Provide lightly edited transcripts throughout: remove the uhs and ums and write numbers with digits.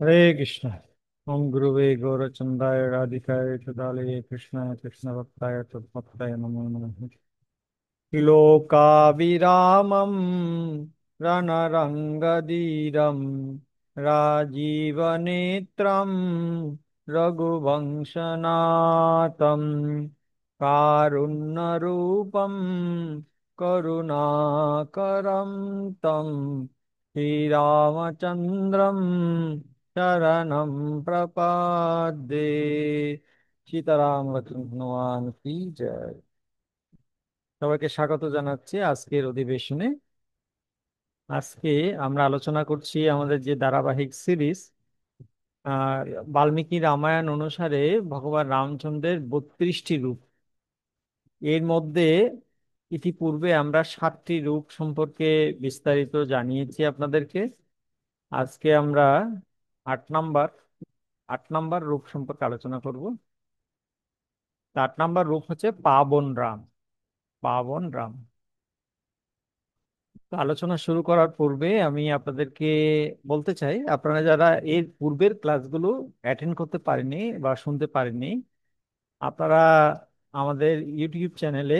हरे कृष्ण। ओम गुरुवे गौरचंद्राय राधिकाय तदालये कृष्णाय कृष्णभक्ताय तद्भक्ताय नमो नमः। लोकाभिरामं रणरङ्गधीरं राजीवनेत्रं रघुवंशनाथं कारुण्यरूपं करुणाकरं तं श्रीरामचन्द्रं शरणं प्रपद्ये। सीताराम लक्ष्मण हनुमान की जय। সবাইকে স্বাগত জানাচ্ছি আজকের অধিবেশনে। আজকে আমরা আলোচনা করছি আমাদের যে ধারাবাহিক সিরিজ আহ বাল্মীকি রামায়ণ অনুসারে ভগবান রামচন্দ্রের 32টি রূপ। এর মধ্যে ইতিপূর্বে আমরা 7টি রূপ সম্পর্কে বিস্তারিত জানিয়েছি আপনাদেরকে। আজকে আমরা 8 নাম্বার 8 নাম্বার রূপ সম্পর্কে আলোচনা করব। 8 নাম্বার রূপ হচ্ছে পাবন রাম। পাবন রাম। তো আলোচনা শুরু করার পূর্বে আমি আপনাদেরকে বলতে চাই, আপনারা যারা এর পূর্বের ক্লাসগুলো অ্যাটেন্ড করতে পারেনি বা শুনতে পারেননি, আপনারা আমাদের ইউটিউব চ্যানেলে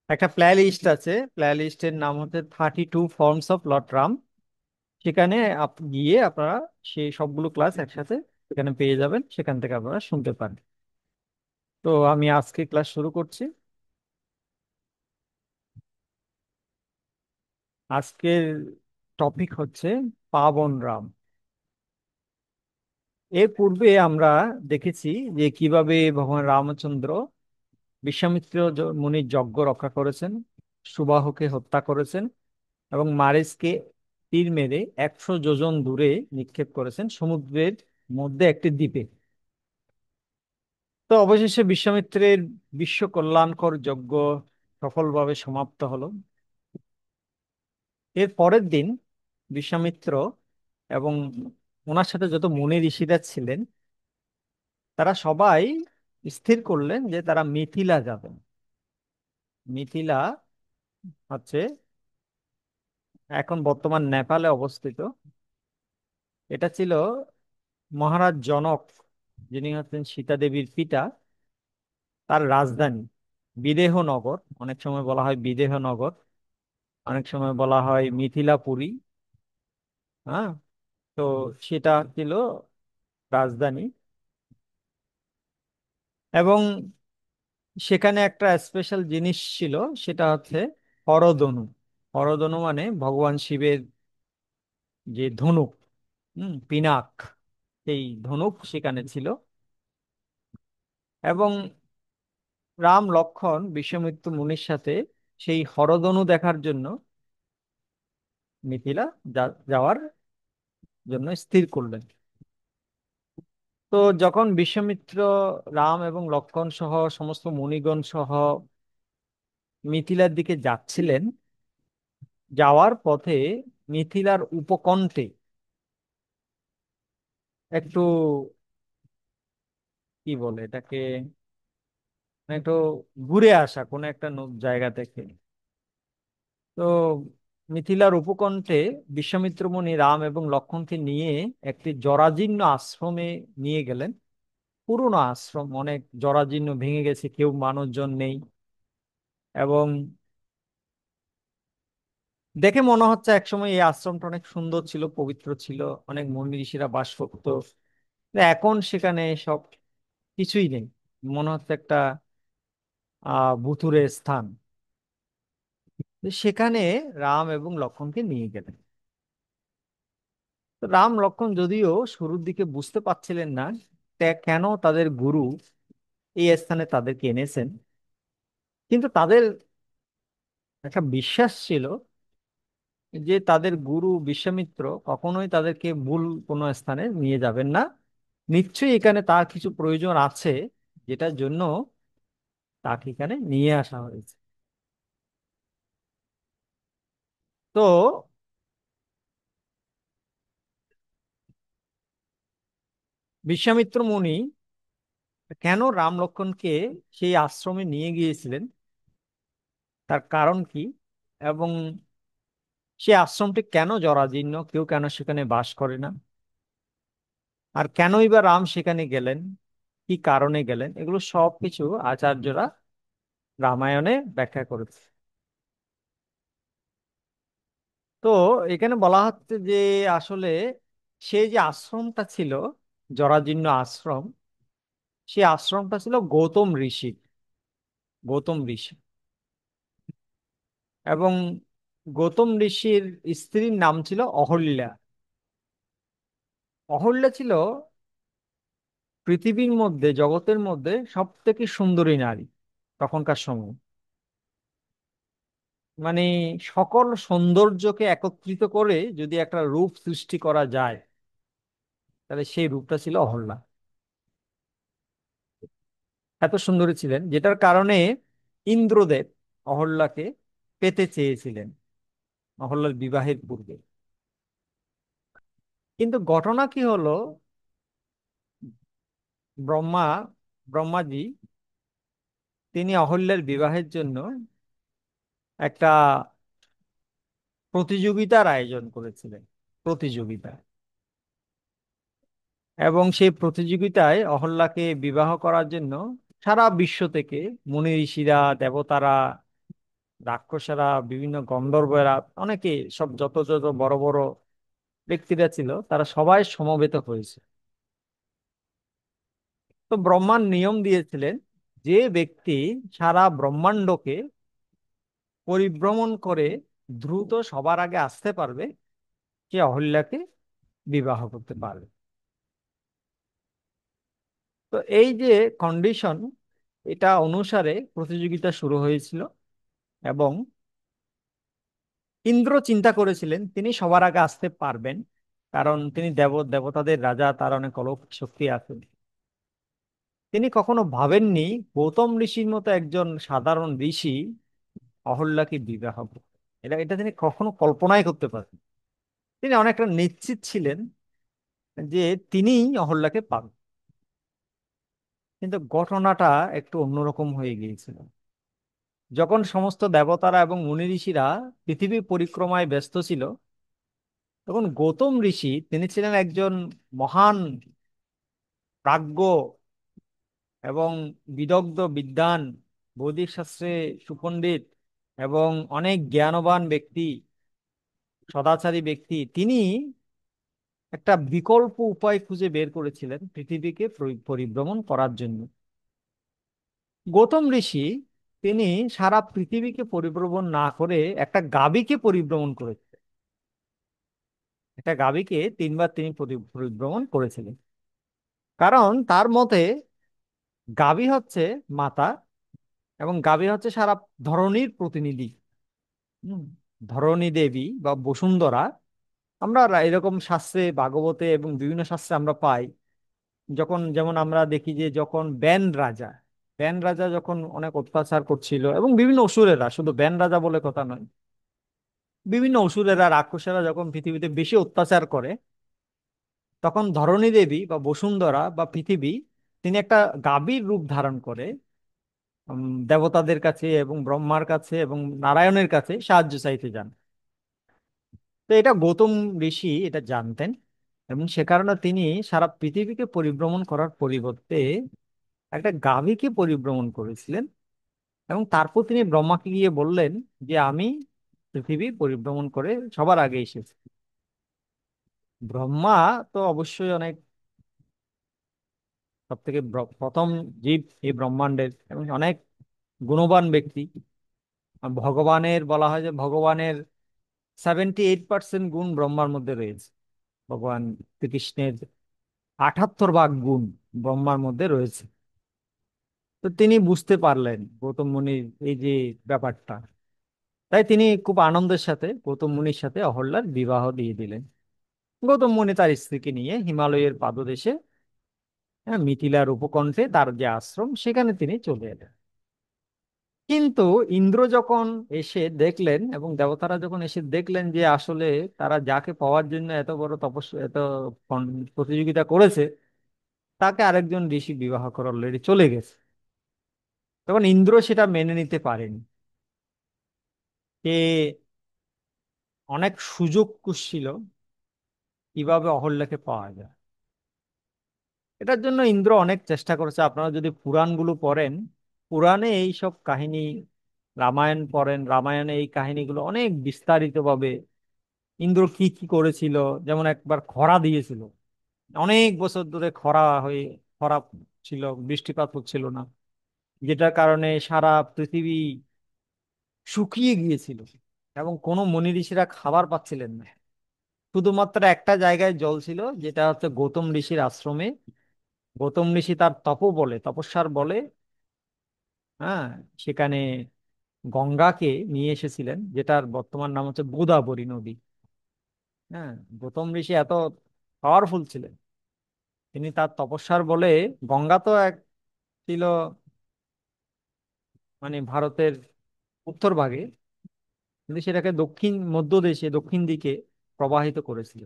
একটা প্লে লিস্ট আছে। প্লে লিস্টের নাম হচ্ছে 32 ফর্মস অফ লর্ড রাম। সেখানে গিয়ে আপনারা সেই সবগুলো ক্লাস একসাথে সেখানে পেয়ে যাবেন, সেখান থেকে আপনারা শুনতে পারেন। তো আমি আজকে ক্লাস শুরু করছি। আজকের টপিক হচ্ছে পাবন রাম। এর পূর্বে আমরা দেখেছি যে কিভাবে ভগবান রামচন্দ্র বিশ্বামিত্র মুনির যজ্ঞ রক্ষা করেছেন, সুবাহুকে হত্যা করেছেন এবং মারিচকে তীর মেরে 100 যোজন দূরে নিক্ষেপ করেছেন সমুদ্রের মধ্যে একটি দ্বীপে। তো অবশেষে বিশ্বামিত্রের বিশ্ব কল্যাণকর যজ্ঞ সফলভাবে সমাপ্ত হলো। এর পরের দিন বিশ্বামিত্র এবং ওনার সাথে যত মুনি ঋষিরা ছিলেন তারা সবাই স্থির করলেন যে তারা মিথিলা যাবেন। মিথিলা হচ্ছে এখন বর্তমান নেপালে অবস্থিত। এটা ছিল মহারাজ জনক, যিনি হচ্ছেন সীতা দেবীর পিতা, তার রাজধানী বিদেহনগর। অনেক সময় বলা হয় বিদেহনগর, অনেক সময় বলা হয় মিথিলাপুরী। হ্যাঁ, তো সেটা ছিল রাজধানী। এবং সেখানে একটা স্পেশাল জিনিস ছিল, সেটা হচ্ছে হরধনু। হরধনু মানে ভগবান শিবের যে ধনুক, পিনাক, সেই ধনুক সেখানে ছিল। এবং রাম লক্ষ্মণ বিশ্বামিত্র মুনির সাথে সেই হরধনু দেখার জন্য মিথিলা যাওয়ার জন্য স্থির করলেন। তো যখন বিশ্বামিত্র, রাম এবং লক্ষ্মণ সহ সমস্ত মুনিগণ সহ মিথিলার দিকে যাচ্ছিলেন, যাওয়ার পথে মিথিলার উপকণ্ঠে একটু, কি বলে এটাকে, মানে একটু ঘুরে আসা কোনো একটা জায়গা থেকে। তো মিথিলার উপকণ্ঠে বিশ্বামিত্র মুনি রাম এবং লক্ষ্মণকে নিয়ে একটি জরাজীর্ণ আশ্রমে নিয়ে গেলেন। পুরনো আশ্রম, অনেক জরাজীর্ণ, ভেঙে গেছে, কেউ মানুষজন নেই। এবং দেখে মনে হচ্ছে একসময় এই আশ্রমটা অনেক সুন্দর ছিল, পবিত্র ছিল, অনেক মুনি ঋষিরা বাস করতো। এখন সেখানে সব কিছুই নেই, মনে হচ্ছে একটা ভুতুড়ে স্থান। তো সেখানে রাম এবং লক্ষ্মণকে নিয়ে গেলেন। তো রাম লক্ষ্মণ যদিও শুরুর দিকে বুঝতে পারছিলেন না কেন তাদের গুরু এই স্থানে তাদেরকে এনেছেন, কিন্তু তাদের একটা বিশ্বাস ছিল যে তাদের গুরু বিশ্বামিত্র কখনোই তাদেরকে ভুল কোনো স্থানে নিয়ে যাবেন না। নিশ্চয়ই এখানে তার কিছু প্রয়োজন আছে, যেটার জন্য তাকে এখানে নিয়ে আসা হয়েছে। তো বিশ্বামিত্র মুনি কেন রাম লক্ষ্মণকে সেই আশ্রমে নিয়ে গিয়েছিলেন, তার কারণ কি, এবং সেই আশ্রমটি কেন জরাজীর্ণ, কেউ কেন সেখানে বাস করে না, আর কেনই বা রাম সেখানে গেলেন, কি কারণে গেলেন, এগুলো সবকিছু আচার্যরা রামায়ণে ব্যাখ্যা করেছে। তো এখানে বলা হচ্ছে যে আসলে সেই যে আশ্রমটা ছিল, জরাজীর্ণ আশ্রম, সেই আশ্রমটা ছিল গৌতম ঋষির। গৌতম ঋষি, এবং গৌতম ঋষির স্ত্রীর নাম ছিল অহল্যা। অহল্যা ছিল পৃথিবীর মধ্যে, জগতের মধ্যে সব থেকে সুন্দরী নারী তখনকার সময়। মানে সকল সৌন্দর্যকে একত্রিত করে যদি একটা রূপ সৃষ্টি করা যায়, তাহলে সেই রূপটা ছিল অহল্যা। এত সুন্দরী ছিলেন, যেটার কারণে ইন্দ্রদেব অহল্যাকে পেতে চেয়েছিলেন অহল্যার বিবাহের পূর্বে। কিন্তু ঘটনা কি হলো, ব্রহ্মা ব্রহ্মাজি তিনি অহল্যার বিবাহের জন্য একটা প্রতিযোগিতার আয়োজন করেছিলেন। প্রতিযোগিতা, এবং সেই প্রতিযোগিতায় অহল্যাকে বিবাহ করার জন্য সারা বিশ্ব থেকে মুনি ঋষিরা, দেবতারা, রাক্ষসেরা, বিভিন্ন গন্ধর্বরা, অনেকে, সব যত যত বড় বড় ব্যক্তিরা ছিল, তারা সবাই সমবেত হয়েছে। তো ব্রহ্মার নিয়ম দিয়েছিলেন, যে ব্যক্তি সারা ব্রহ্মাণ্ডকে পরিভ্রমণ করে দ্রুত সবার আগে আসতে পারবে, সে অহল্যাকে বিবাহ করতে পারবে। তো এই যে কন্ডিশন, এটা অনুসারে প্রতিযোগিতা শুরু হয়েছিল। এবং ইন্দ্র চিন্তা করেছিলেন তিনি সবার আগে আসতে পারবেন, কারণ তিনি দেবতাদের রাজা, তার অনেক অলৌকিক শক্তি আছে। তিনি কখনো ভাবেননি গৌতম ঋষির মতো একজন সাধারণ ঋষি অহল্যাকে বিবাহ করবে। এটা এটা তিনি কখনো কল্পনাই করতে পারেন। তিনি অনেকটা নিশ্চিত ছিলেন যে তিনিই অহল্যাকে পাবেন। কিন্তু ঘটনাটা একটু অন্যরকম হয়ে গিয়েছিল। যখন সমস্ত দেবতারা এবং মুনি ঋষিরা পৃথিবী পরিক্রমায় ব্যস্ত ছিল, তখন গৌতম ঋষি, তিনি ছিলেন একজন মহান প্রাজ্ঞ এবং বিদগ্ধ বিদ্বান, বৈদিক শাস্ত্রে সুপণ্ডিত এবং অনেক জ্ঞানবান ব্যক্তি, সদাচারী ব্যক্তি, তিনি একটা বিকল্প উপায় খুঁজে বের করেছিলেন পৃথিবীকে পরিভ্রমণ করার জন্য। গৌতম ঋষি তিনি সারা পৃথিবীকে পরিভ্রমণ না করে একটা গাভীকে পরিভ্রমণ করেছিলেন। একটা গাভীকে তিনবার তিনি পরিভ্রমণ করেছিলেন, কারণ তার মতে গাভী হচ্ছে মাতা, এবং গাভী হচ্ছে সারা ধরনীর প্রতিনিধি। হুম, ধরণী দেবী বা বসুন্ধরা। আমরা এরকম শাস্ত্রে, ভাগবতে এবং বিভিন্ন শাস্ত্রে আমরা পাই, যখন যেমন আমরা দেখি যে যখন ব্যান রাজা যখন অনেক অত্যাচার করছিল, এবং বিভিন্ন অসুরেরা, শুধু ব্যান রাজা বলে কথা নয়, বিভিন্ন অসুরেরা, রাক্ষসেরা যখন পৃথিবীতে বেশি অত্যাচার করে, তখন ধরণী দেবী বা বসুন্ধরা বা পৃথিবী, তিনি একটা গাভীর রূপ ধারণ করে দেবতাদের কাছে এবং ব্রহ্মার কাছে এবং নারায়ণের কাছে সাহায্য চাইতে যান। তো এটা গৌতম ঋষি এটা জানতেন, এবং সে কারণে তিনি সারা পৃথিবীকে পরিভ্রমণ করার পরিবর্তে একটা গাভীকে পরিভ্রমণ করেছিলেন। এবং তারপর তিনি ব্রহ্মাকে গিয়ে বললেন যে আমি পৃথিবী পরিভ্রমণ করে সবার আগে এসেছি। ব্রহ্মা তো অবশ্যই অনেক, সব থেকে প্রথম জীব এই ব্রহ্মাণ্ডের, এবং অনেক গুণবান ব্যক্তি। ভগবানের বলা হয় যে ভগবানের 78% গুণ ব্রহ্মার মধ্যে রয়েছে। ভগবান শ্রীকৃষ্ণের 78 ভাগ গুণ ব্রহ্মার মধ্যে রয়েছে। তো তিনি বুঝতে পারলেন গৌতম মুনির এই যে ব্যাপারটা, তাই তিনি খুব আনন্দের সাথে গৌতম মুনির সাথে অহল্যার বিবাহ দিয়ে দিলেন। গৌতম মুনি তার স্ত্রীকে নিয়ে হিমালয়ের পাদদেশে, মিথিলার উপকণ্ঠে তার যে আশ্রম, সেখানে তিনি চলে এলেন। কিন্তু ইন্দ্র যখন এসে দেখলেন, এবং দেবতারা যখন এসে দেখলেন যে আসলে তারা যাকে পাওয়ার জন্য এত বড় তপস্যা, এত প্রতিযোগিতা করেছে, তাকে আরেকজন ঋষি বিবাহ করে অলরেডি চলে গেছে, তখন ইন্দ্র সেটা মেনে নিতে পারেনি। সে অনেক সুযোগ খুঁজছিল কিভাবে অহল্যাকে পাওয়া যায়। এটার জন্য ইন্দ্র অনেক চেষ্টা করেছে। আপনারা যদি পুরাণগুলো পড়েন, পুরাণে এই সব কাহিনী, রামায়ণ পড়েন, রামায়ণে এই কাহিনীগুলো অনেক বিস্তারিত ভাবে ইন্দ্র কি কি করেছিল। যেমন একবার খরা দিয়েছিল, অনেক বছর ধরে খরা ছিল, বৃষ্টিপাত হচ্ছিল না, যেটার কারণে সারা পৃথিবী শুকিয়ে গিয়েছিল এবং কোনো মুনি ঋষিরা খাবার পাচ্ছিলেন না। শুধুমাত্র একটা জায়গায় জল ছিল, যেটা হচ্ছে গৌতম ঋষির আশ্রমে। গৌতম ঋষি তার তপস্যার বলে, হ্যাঁ, সেখানে গঙ্গাকে নিয়ে এসেছিলেন, যেটার বর্তমান নাম হচ্ছে গোদাবরী নদী। হ্যাঁ, গৌতম ঋষি এত পাওয়ারফুল ছিলেন, তিনি তার তপস্যার বলে, গঙ্গা তো এক ছিল মানে ভারতের উত্তর ভাগে, কিন্তু সেটাকে দক্ষিণ মধ্য দেশে দক্ষিণ দিকে প্রবাহিত করেছিল।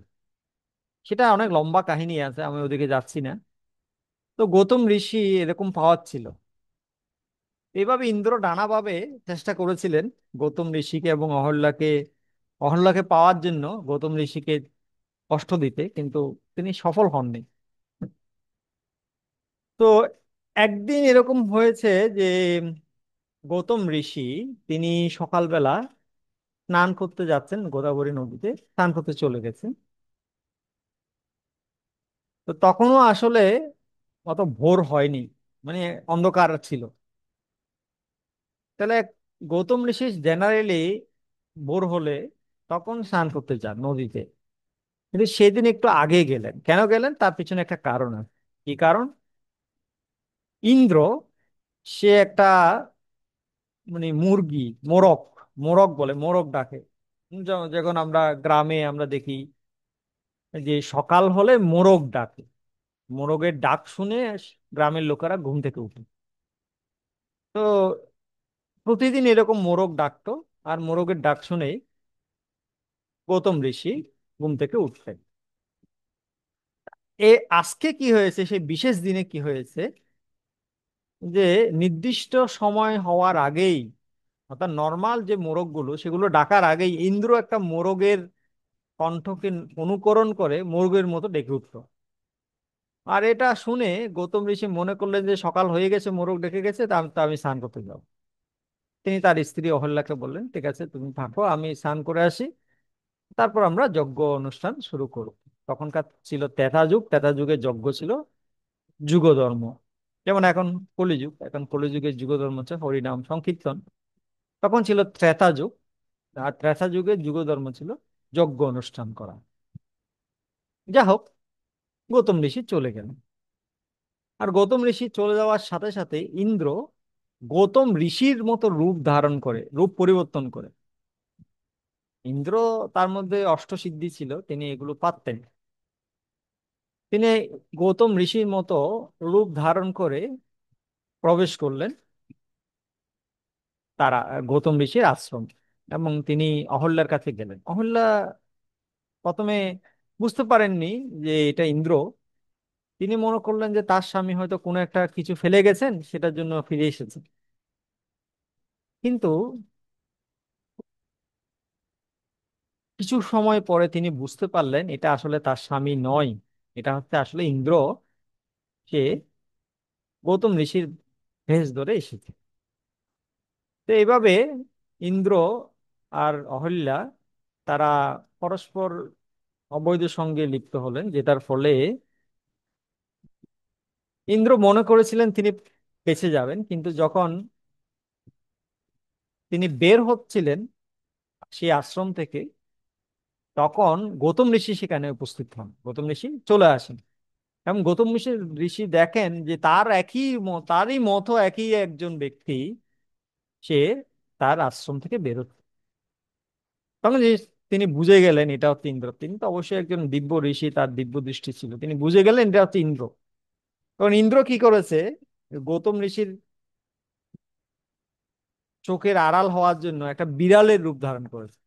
সেটা অনেক লম্বা কাহিনী আছে, আমি ওদিকে যাচ্ছি না। তো গৌতম ঋষি এরকম পাওয়ার ছিল। এইভাবে ইন্দ্র নানাভাবে চেষ্টা করেছিলেন গৌতম ঋষিকে এবং অহল্যাকে পাওয়ার জন্য গৌতম ঋষিকে কষ্ট দিতে, কিন্তু তিনি সফল হননি। তো একদিন এরকম হয়েছে যে গৌতম ঋষি, তিনি সকালবেলা স্নান করতে যাচ্ছেন, গোদাবরী নদীতে স্নান করতে চলে গেছেন। তো তখনও আসলে অত ভোর হয়নি, মানে অন্ধকার ছিল। তাহলে গৌতম ঋষি জেনারেলি ভোর হলে তখন স্নান করতে যান নদীতে, কিন্তু সেদিন একটু আগে গেলেন। কেন গেলেন তার পিছনে একটা কারণ আছে। কি কারণ? ইন্দ্র, সে একটা মানে মুরগি, মোরগ, মোরগ বলে, মোরগ ডাকে। যখন আমরা গ্রামে আমরা দেখি যে সকাল হলে মোরগ ডাকে, মোরগের ডাক শুনে গ্রামের লোকেরা ঘুম থেকে উঠে। তো প্রতিদিন এরকম মোরগ ডাকতো, আর মোরগের ডাক শুনেই গৌতম ঋষি ঘুম থেকে উঠতেন। এ আজকে কি হয়েছে, সেই বিশেষ দিনে কি হয়েছে, যে নির্দিষ্ট সময় হওয়ার আগেই, অর্থাৎ নর্মাল যে মোরগগুলো সেগুলো ডাকার আগেই ইন্দ্র একটা মোরগের কণ্ঠকে অনুকরণ করে মোরগের মতো ডেকে উঠতো। আর এটা শুনে গৌতম ঋষি মনে করলেন যে সকাল হয়ে গেছে, মোরগ ডেকে গেছে, তা আমি স্নান করতে যাবো। তিনি তার স্ত্রী অহল্যাকে বললেন, ঠিক আছে তুমি থাকো, আমি স্নান করে আসি, তারপর আমরা যজ্ঞ অনুষ্ঠান শুরু করব। তখনকার ছিল ত্রেতা যুগ, ত্রেতা যুগে যজ্ঞ ছিল যুগ ধর্ম। যেমন এখন কলিযুগ, এখন কলিযুগের যুগ ধর্ম হচ্ছে হরিনাম সংকীর্তন। তখন ছিল ত্রেতা যুগ, আর ত্রেতা যুগের যুগ ধর্ম ছিল যজ্ঞ অনুষ্ঠান করা। যা হোক, গৌতম ঋষি চলে গেলেন। আর গৌতম ঋষি চলে যাওয়ার সাথে সাথে ইন্দ্র গৌতম ঋষির মতো রূপ ধারণ করে, রূপ পরিবর্তন করে। ইন্দ্র, তার মধ্যে অষ্টসিদ্ধি ছিল, তিনি এগুলো পারতেন। তিনি গৌতম ঋষির মতো রূপ ধারণ করে প্রবেশ করলেন তারা গৌতম ঋষির আশ্রম, এবং তিনি অহল্যার কাছে গেলেন। অহল্যা প্রথমে বুঝতে পারেননি যে এটা ইন্দ্র। তিনি মনে করলেন যে তার স্বামী হয়তো কোনো একটা কিছু ফেলে গেছেন, সেটার জন্য ফিরে এসেছেন। কিন্তু কিছু সময় পরে তিনি বুঝতে পারলেন এটা আসলে তার স্বামী নয়, এটা হচ্ছে আসলে ইন্দ্র, সে গৌতম ঋষির ভেষ ধরে এসেছে। তো এইভাবে ইন্দ্র আর অহল্যা, তারা পরস্পর অবৈধ সঙ্গে লিপ্ত হলেন, যেটার ফলে ইন্দ্র মনে করেছিলেন তিনি বেঁচে যাবেন। কিন্তু যখন তিনি বের হচ্ছিলেন সেই আশ্রম থেকে, তখন গৌতম ঋষি সেখানে উপস্থিত হন, গৌতম ঋষি চলে আসেন। এবং গৌতম ঋষি দেখেন যে তারই মতো একই একজন ব্যক্তি, সে তার আশ্রম থেকে বেরোচ্ছে। তখন তিনি বুঝে গেলেন এটা হচ্ছে ইন্দ্র। তিনি তো অবশ্যই একজন দিব্য ঋষি, তার দিব্য দৃষ্টি ছিল, তিনি বুঝে গেলেন এটা হচ্ছে ইন্দ্র। তখন ইন্দ্র কি করেছে, গৌতম ঋষির চোখের আড়াল হওয়ার জন্য একটা বিড়ালের রূপ ধারণ করেছে,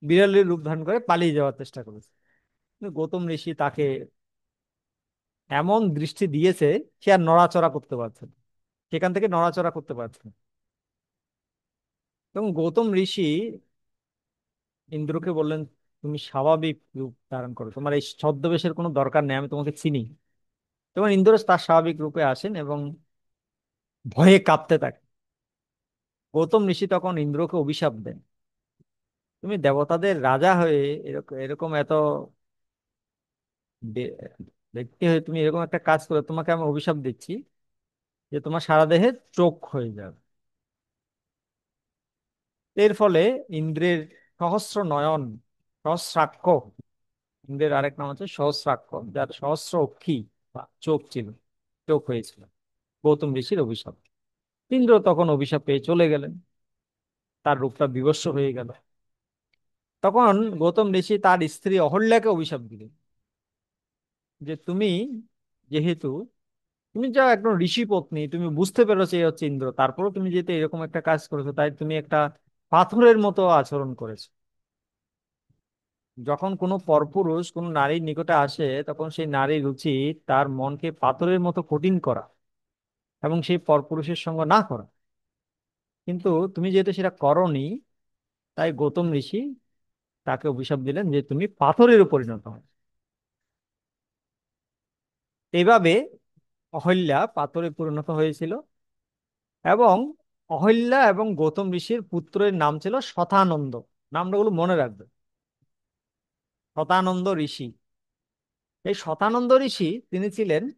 বিড়ালের রূপ ধারণ করে পালিয়ে যাওয়ার চেষ্টা করেছে। কিন্তু গৌতম ঋষি তাকে এমন দৃষ্টি দিয়েছে, সে আর নড়াচড়া করতে পারছে না, সেখান থেকে নড়াচড়া করতে পারছে না। এবং গৌতম ঋষি ইন্দ্রকে বললেন, তুমি স্বাভাবিক রূপ ধারণ করো, তোমার এই ছদ্মবেশের কোনো দরকার নেই, আমি তোমাকে চিনি। তখন ইন্দ্র তার স্বাভাবিক রূপে আসেন এবং ভয়ে কাঁপতে থাকে। গৌতম ঋষি তখন ইন্দ্রকে অভিশাপ দেন, তুমি দেবতাদের রাজা হয়ে এরকম এরকম এত বে- ব্যক্তি হয়ে তুমি এরকম একটা কাজ করে, তোমাকে আমি অভিশাপ দিচ্ছি যে তোমার সারা দেহে চোখ হয়ে যাবে। এর ফলে ইন্দ্রের সহস্র নয়ন, সহস্রাক্ষ, ইন্দ্রের আরেক নাম হচ্ছে সহস্রাক্ষ, যার সহস্র অক্ষি বা চোখ ছিল, চোখ হয়েছিল গৌতম ঋষির অভিশাপ। ইন্দ্র তখন অভিশাপ পেয়ে চলে গেলেন, তার রূপটা বিভস্ম হয়ে গেল। তখন গৌতম ঋষি তার স্ত্রী অহল্যাকে অভিশাপ দিলেন যে তুমি যেহেতু, তুমি যা একজন ঋষি পত্নী, তুমি বুঝতে পেরেছো এই হচ্ছে ইন্দ্র, তারপরেও তুমি যেহেতু এরকম একটা কাজ করেছো, তাই তুমি একটা পাথরের মতো আচরণ করেছো। যখন কোনো পরপুরুষ কোনো নারীর নিকটে আসে, তখন সেই নারীর উচিত তার মনকে পাথরের মতো কঠিন করা এবং সেই পরপুরুষের সঙ্গ না করা। কিন্তু তুমি যেহেতু সেটা করনি, তাই গৌতম ঋষি তাকে অভিশাপ দিলেন যে তুমি পাথরের পরিণত হও। এইভাবে অহল্যা পাথরে পরিণত হয়েছিল। এবং অহল্যা এবং গৌতম ঋষির পুত্রের নাম ছিল শতানন্দ। নামগুলো মনে রাখবে, শতানন্দ ঋষি। এই শতানন্দ ঋষি তিনি ছিলেন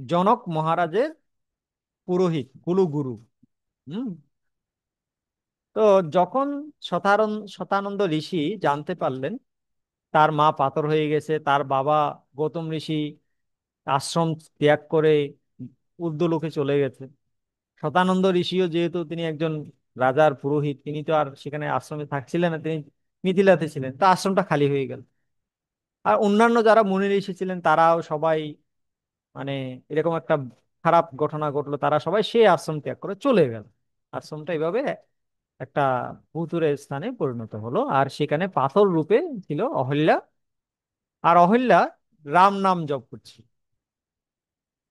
জনক মহারাজের পুরোহিত, কুলগুরু। হুম। তো যখন শতানন্দ ঋষি জানতে পারলেন তার মা পাথর হয়ে গেছে, তার বাবা গৌতম ঋষি আশ্রম ত্যাগ করে ঊর্ধ্বলোকে চলে গেছে, শতানন্দ ঋষিও যেহেতু তিনি একজন রাজার পুরোহিত, তিনি তো আর সেখানে আশ্রমে থাকছিলেন না, তিনি মিথিলাতে ছিলেন, তা আশ্রমটা খালি হয়ে গেল। আর অন্যান্য যারা মুনি ঋষি ছিলেন তারাও সবাই, মানে এরকম একটা খারাপ ঘটনা ঘটলো, তারা সবাই সেই আশ্রম ত্যাগ করে চলে গেল। আশ্রমটা এইভাবে একটা ভুতুড়ে স্থানে পরিণত হলো, আর সেখানে পাথর রূপে ছিল অহল্যা। আর অহল্যা রাম নাম জপ করছিল।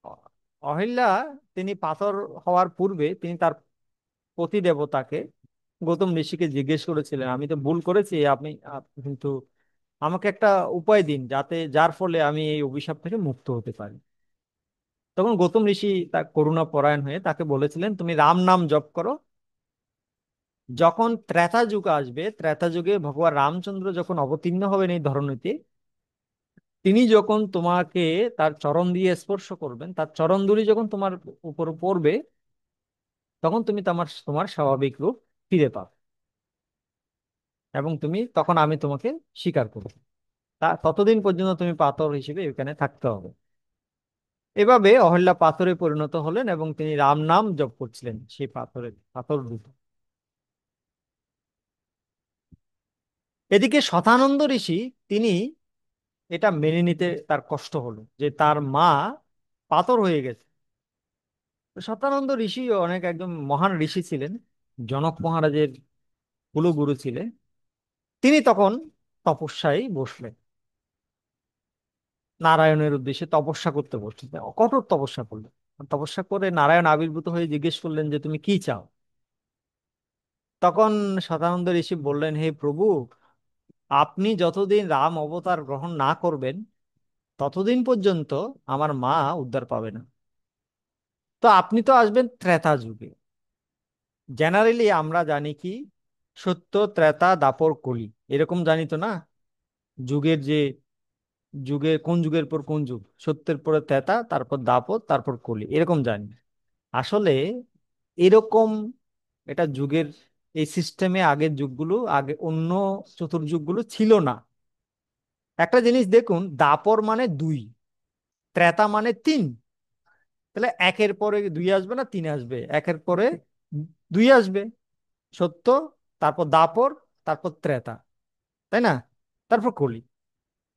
অ- অহল্যা তিনি পাথর হওয়ার পূর্বে তিনি তার পতি দেবতাকে গৌতম ঋষিকে জিজ্ঞেস করেছিলেন, আমি তো ভুল করেছি, কিন্তু আমাকে একটা উপায় দিন যাতে, যার ফলে আমি এই অভিশাপ থেকে মুক্ত হতে পারি। তখন গৌতম ঋষি তার করুণা পরায়ণ হয়ে তাকে বলেছিলেন, তুমি রাম নাম জপ করো। যখন ত্রেতা যুগ আসবে, ত্রেতা যুগে ভগবান রামচন্দ্র যখন অবতীর্ণ হবেন এই ধরনীতে, তিনি যখন তোমাকে তার চরণ দিয়ে স্পর্শ করবেন, তার চরণ ধুলি যখন তোমার উপর পড়বে, তখন তুমি তোমার তোমার স্বাভাবিক রূপ ফিরে পাবে এবং তুমি তখন আমি তোমাকে স্বীকার করবো। তা ততদিন পর্যন্ত তুমি পাথর হিসেবে এখানে থাকতে হবে। এভাবে অহল্যা পাথরে পরিণত হলেন এবং তিনি রাম নাম জপ করছিলেন সেই পাথরের পাথর রূপে। এদিকে শতানন্দ ঋষি, তিনি এটা মেনে নিতে তার কষ্ট হলো যে তার মা পাথর হয়ে গেছে। তো শতানন্দ ঋষি অনেক একজন মহান ঋষি ছিলেন, জনক মহারাজের কুলগুরু ছিলেন। তিনি তখন তপস্যায় বসলেন, নারায়ণের উদ্দেশ্যে তপস্যা করতে বসলেন, কঠোর তপস্যা করলেন। তপস্যা করে নারায়ণ আবির্ভূত হয়ে জিজ্ঞেস করলেন যে তুমি কি চাও। তখন শতানন্দ ঋষি বললেন, হে প্রভু, আপনি যতদিন রাম অবতার গ্রহণ না করবেন, ততদিন পর্যন্ত আমার মা উদ্ধার পাবে না। তো আপনি তো আসবেন ত্রেতা যুগে। জেনারেলি আমরা জানি কি, সত্য, ত্রেতা, দাপর, কলি, এরকম জানি তো না? যুগের যে কোন যুগের পর কোন যুগ, সত্যের পরে ত্রেতা, তারপর দাপর, তারপর কলি, এরকম জানি। আসলে এরকম এটা যুগের এই সিস্টেমে আগের যুগগুলো, আগে অন্য চতুর্যুগগুলো ছিল না। একটা জিনিস দেখুন, দাপর মানে দুই, ত্রেতা মানে তিন। তাহলে একের পরে দুই আসবে না তিন আসবে? একের পরে দুই আসবে, সত্য, তারপর দাপর, তারপর ত্রেতা, তাই না? তারপর কলি।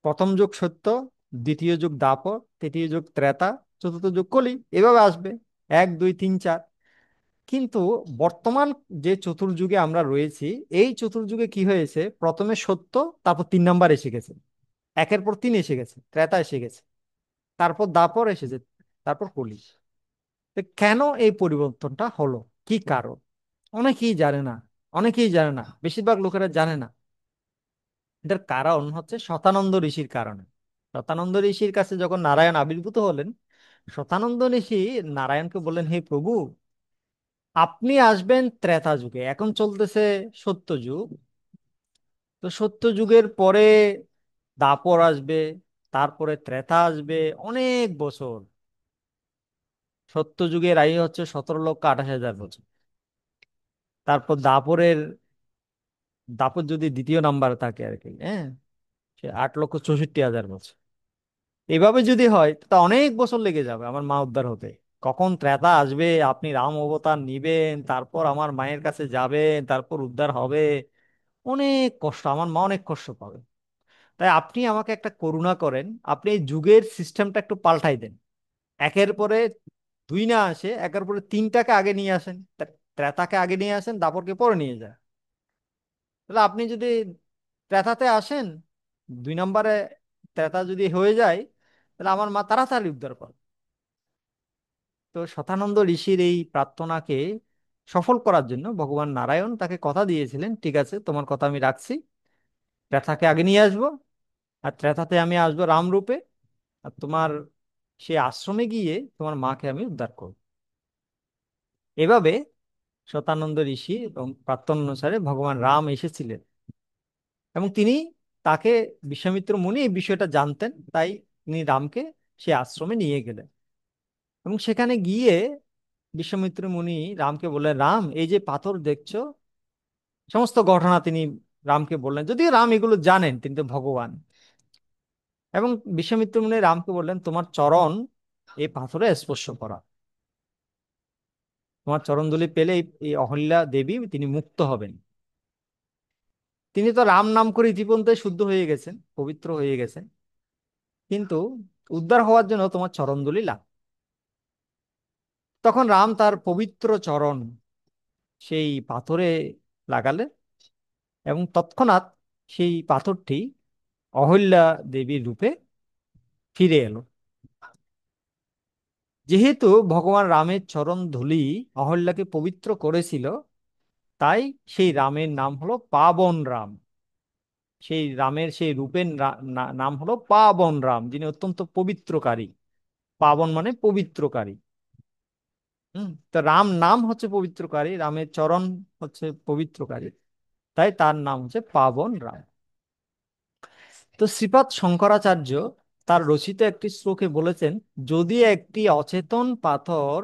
প্রথম যুগ সত্য, দ্বিতীয় যুগ দাপর, তৃতীয় যুগ ত্রেতা, চতুর্থ যুগ কলি, এভাবে আসবে, এক দুই তিন চার। কিন্তু বর্তমান যে চতুর্যুগে আমরা রয়েছি, এই চতুর্যুগে কি হয়েছে, প্রথমে সত্য, তারপর তিন নাম্বার এসে গেছে, একের পর তিন এসে গেছে, ত্রেতা এসে গেছে, তারপর দাপর এসেছে, তারপর কলি। তো কেন এই পরিবর্তনটা হলো, কি কারণ? অনেকেই জানে না, অনেকেই জানে না, বেশিরভাগ লোকেরা জানে না। এটার কারণ হচ্ছে শতানন্দ ঋষির কারণে। শতানন্দ ঋষির কাছে যখন নারায়ণ আবির্ভূত হলেন, শতানন্দ ঋষি নারায়ণকে বললেন, হে প্রভু, আপনি আসবেন ত্রেতা যুগে, এখন চলতেছে সত্য যুগ। তো সত্য যুগের পরে দাপর আসবে, তারপরে ত্রেতা আসবে, অনেক বছর। সত্য যুগের আয়ু হচ্ছে 17,28,000 বছর। তারপর দাপর যদি দ্বিতীয় নাম্বার থাকে আর কি, হ্যাঁ, সে 8,64,000 বছর। এভাবে যদি হয় তা অনেক বছর লেগে যাবে আমার মা উদ্ধার হতে। কখন ত্রেতা আসবে, আপনি রাম অবতার নিবেন, তারপর আমার মায়ের কাছে যাবেন, তারপর উদ্ধার হবে, অনেক কষ্ট, আমার মা অনেক কষ্ট পাবে। তাই আপনি আমাকে একটা করুণা করেন, আপনি এই যুগের সিস্টেমটা একটু পাল্টাই দেন। একের পরে দুই না আসে, একের পরে তিনটাকে আগে নিয়ে আসেন, ত্রেতাকে আগে নিয়ে আসেন, দাপরকে পরে নিয়ে যায়। তাহলে আপনি যদি ত্রেতাতে আসেন, 2 নম্বরে ত্রেতা যদি হয়ে যায়, তাহলে আমার মা তাড়াতাড়ি উদ্ধার পাবে। তো শতানন্দ ঋষির এই প্রার্থনাকে সফল করার জন্য ভগবান নারায়ণ তাকে কথা দিয়েছিলেন, ঠিক আছে তোমার কথা আমি রাখছি, ত্রেতাকে আগে নিয়ে আসবো, আর ত্রেতাতে আমি আসবো রাম রূপে, আর তোমার সে আশ্রমে গিয়ে তোমার মাকে আমি উদ্ধার করব। এভাবে শতানন্দ ঋষি এবং প্রার্থনা অনুসারে ভগবান রাম এসেছিলেন, এবং তিনি তাকে, বিশ্বামিত্র মুনি এই বিষয়টা জানতেন, তাই তিনি রামকে সে আশ্রমে নিয়ে গেলেন। এবং সেখানে গিয়ে বিশ্বামিত্র মুনি রামকে বললেন, রাম এই যে পাথর দেখছো, সমস্ত ঘটনা তিনি রামকে বললেন, যদিও রাম এগুলো জানেন, তিনি তো ভগবান। এবং বিশ্বামিত্র মুনি রামকে বললেন, তোমার চরণ এই পাথরে স্পর্শ করা, তোমার চরণধুলি পেলে এই অহল্যা দেবী তিনি মুক্ত হবেন। তিনি তো রাম নাম করে ইতিপূর্বে শুদ্ধ হয়ে গেছেন, পবিত্র হয়ে গেছেন, কিন্তু উদ্ধার হওয়ার জন্য তোমার চরণধুলি লাগবে। তখন রাম তার পবিত্র চরণ সেই পাথরে লাগালেন, এবং তৎক্ষণাৎ সেই পাথরটি অহল্যা দেবীর রূপে ফিরে এলো। যেহেতু ভগবান রামের চরণ ধূলি অহল্যাকে পবিত্র করেছিল, তাই সেই রামের নাম হলো পাবন রাম। সেই রামের সেই রূপের নাম হলো পাবন রাম, যিনি অত্যন্ত পবিত্রকারী। পাবন মানে পবিত্রকারী। তো রাম নাম হচ্ছে পবিত্রকারী, রামের চরণ হচ্ছে পবিত্রকারী, তাই তার নাম হচ্ছে পাবন রাম। তো শ্রীপাদ শঙ্করাচার্য তার রচিত একটি শ্লোকে বলেছেন, যদি একটি অচেতন পাথর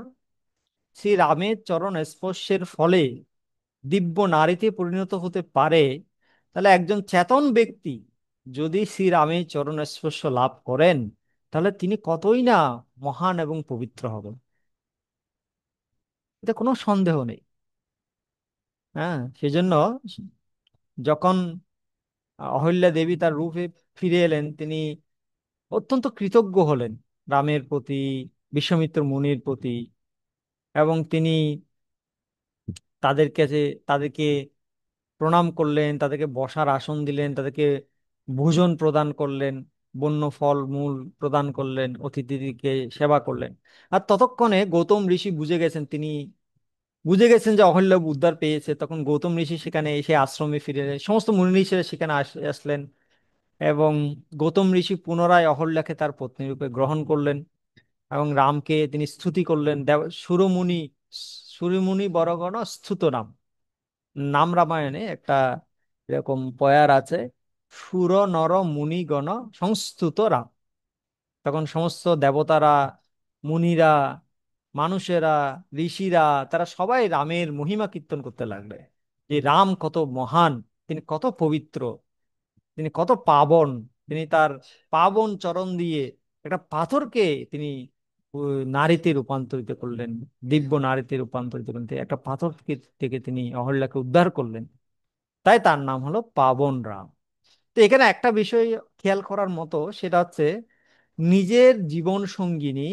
শ্রী রামের চরণ স্পর্শের ফলে দিব্য নারীতে পরিণত হতে পারে, তাহলে একজন চেতন ব্যক্তি যদি শ্রী রামের চরণ স্পর্শ লাভ করেন, তাহলে তিনি কতই না মহান এবং পবিত্র হবেন। এতে কোনো সন্দেহ নেই। হ্যাঁ, সেজন্য যখন অহল্যা দেবী তার রূপে ফিরে এলেন, তিনি অত্যন্ত কৃতজ্ঞ হলেন রামের প্রতি, বিশ্বামিত্র মুনির প্রতি, এবং তিনি তাদের কাছে তাদেরকে প্রণাম করলেন, তাদেরকে বসার আসন দিলেন, তাদেরকে ভোজন প্রদান করলেন, বন্য ফল মূল প্রদান করলেন, অতিথিকে সেবা করলেন। আর ততক্ষণে গৌতম ঋষি বুঝে গেছেন যে অহল্যা উদ্ধার পেয়েছে। তখন গৌতম ঋষি সেখানে এসে আশ্রমে ফিরে এলেন, সমস্ত মুনি ঋষিরা সেখানে আসলেন, এবং গৌতম ঋষি পুনরায় অহল্যাকে তার পত্নী রূপে গ্রহণ করলেন, এবং রামকে তিনি স্তুতি করলেন। সুরমুনি, সুরমুনি বরগণ স্তুত নাম, নাম রামায়ণে একটা এরকম পয়ার আছে, সুর নর মুনিগণ সংস্তুত রাম। তখন সমস্ত দেবতারা, মুনিরা, মানুষেরা, ঋষিরা, তারা সবাই রামের মহিমা কীর্তন করতে লাগবে, যে রাম কত মহান, তিনি কত পবিত্র, তিনি কত পাবন। তিনি তার পাবন চরণ দিয়ে একটা পাথরকে তিনি নারীতে রূপান্তরিত করলেন, দিব্য নারীতে রূপান্তরিত করলেন, একটা পাথর থেকে তিনি অহল্যাকে উদ্ধার করলেন। তাই তার নাম হলো পাবন রাম। তো এখানে একটা বিষয় খেয়াল করার মতো, সেটা হচ্ছে নিজের জীবন সঙ্গিনী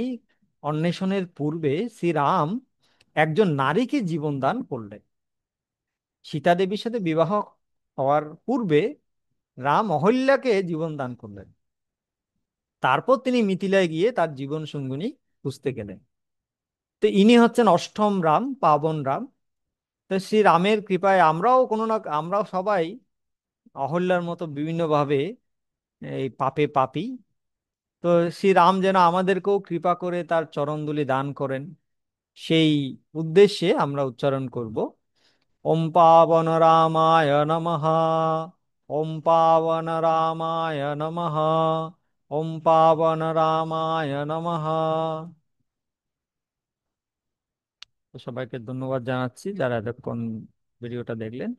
অন্বেষণের পূর্বে শ্রীরাম একজন নারীকে জীবন দান করলেন। সীতা দেবীর সাথে বিবাহ হওয়ার পূর্বে রাম অহল্যাকে জীবন দান করলেন, তারপর তিনি মিথিলায় গিয়ে তার জীবন সঙ্গিনী খুঁজতে গেলেন। তো ইনি হচ্ছেন অষ্টম রাম, পাবন রাম। তো শ্রী রামের কৃপায় আমরাও সবাই অহল্যার মতো বিভিন্ন ভাবে এই পাপে পাপী। তো শ্রী রাম যেন আমাদেরকেও কৃপা করে তার চরণধুলি দান করেন, সেই উদ্দেশ্যে আমরা উচ্চারণ করব ওম পাবন রামায় নমঃ, ওম পাবন রামায় নমঃ, ওম পাবন রামায় নমঃ। তো সবাইকে ধন্যবাদ জানাচ্ছি যারা এতক্ষণ ভিডিওটা দেখলেন।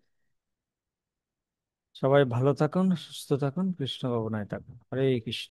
সবাই ভালো থাকুন, সুস্থ থাকুন, কৃষ্ণ ভাবনায় থাকুন। হরে কৃষ্ণ।